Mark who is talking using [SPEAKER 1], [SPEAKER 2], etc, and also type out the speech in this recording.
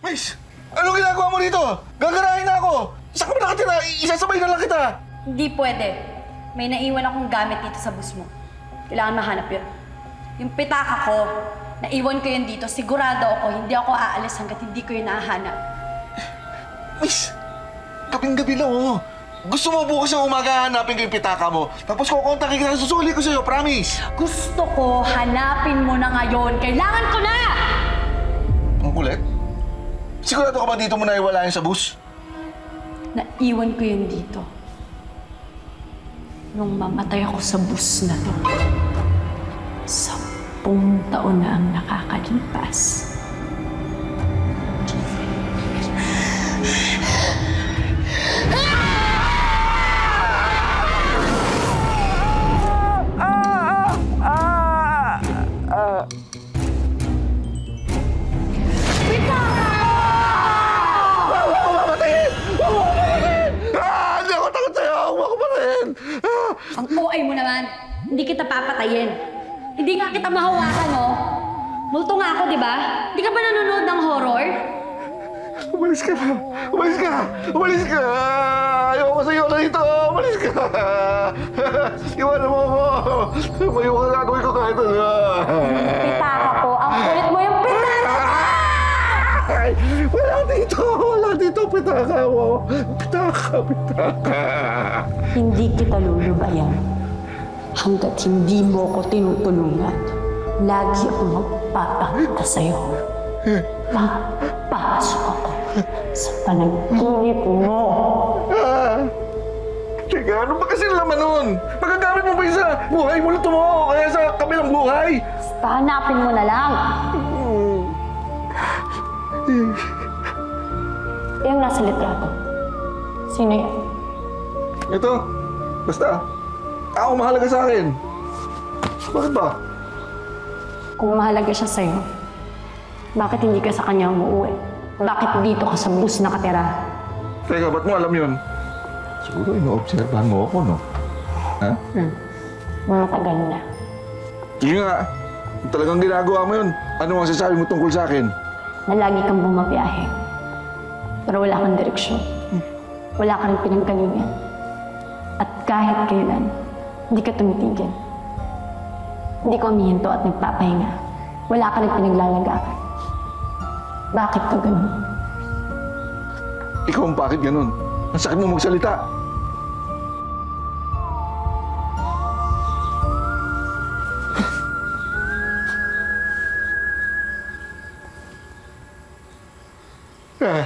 [SPEAKER 1] Miss, anong ginagawa mo dito? Gagarahin na ako! Saan ka ba nakatira? Isasabay na lang kita!
[SPEAKER 2] Hindi pwede. May naiwan akong gamit dito sa bus mo. Kailangan mahanap yun. Yung pitaka ko, naiwan ko yun dito. Sigurado ako, hindi ako aalis hanggat hindi ko yun nahanap.
[SPEAKER 1] Miss, gabing-gabi lang oh. Gusto mo bukas ng umaga hanapin ko yung pitaka mo. Tapos kukontakin kita, susuli ko sa'yo, promise.
[SPEAKER 2] Gusto ko, hanapin mo na ngayon. Kailangan ko na!
[SPEAKER 1] Ang kulit? Sigurado ka ba dito mo naiwala yun sa bus?
[SPEAKER 2] Naiwan ko yun dito. Nung mamatay ako sa bus na to. 10 taon na ang nakakalipas. Ang OA mo naman, hindi kita papatayin. Hindi nga kita mahawakan, oh. Multo nga ako, di ba? Hindi ka ba nanonood ng horror?
[SPEAKER 1] Umalis ka na! Umalis ka! Umalis ka! Ayoko sa'yo na dito! Umalis ka! Iwanan mo ako! May yung gagawin ko kahit ano.
[SPEAKER 2] Pitaka ko. Ang kulit mo yung pitaka!
[SPEAKER 1] Ay, wala dito! Wala dito! Pitaka mo! Pitaka! Pitaka!
[SPEAKER 2] Hindi kita lulubayan. Hanggat hindi mo ko tinutulungan, lagi akong magpapakita sa'yo. Papasok ako sa panaginip mo.
[SPEAKER 1] Teka, ano ba kasi laman nun? Magagamit mo ba yun sa buhay mo luto mo? Kaya sa kabilang buhay?
[SPEAKER 2] Basta hanapin mo na lang. Yung nasa litrato. Sino yan?
[SPEAKER 1] Ito, basta. Ako mahalaga sa akin. Bakit ba?
[SPEAKER 2] Kung mahalaga siya sa'yo, bakit hindi ka sa kanya umuwi? Bakit dito ka sa bus nakatira?
[SPEAKER 1] Teka, ba't mo alam yun? Siguro ino-obserbahan mo ako, no? Ha?
[SPEAKER 2] Matagal na.
[SPEAKER 1] Sige nga. Kung talagang ginagawa mo yun, ano ang sasabi mo tungkol sa akin?
[SPEAKER 2] Na lagi kang bumabiyahe. Pero wala kang direksyon. Wala ka rin pinanggalingan. At kahit kailan, hindi ka tumitigil. Hindi ka umihinto at nagpapahinga. Wala ka rin pinaglalagakan. Bakit ka ganun?
[SPEAKER 1] Ikaw ang bakit ganun? Ang sakit mo magsalita. Ah.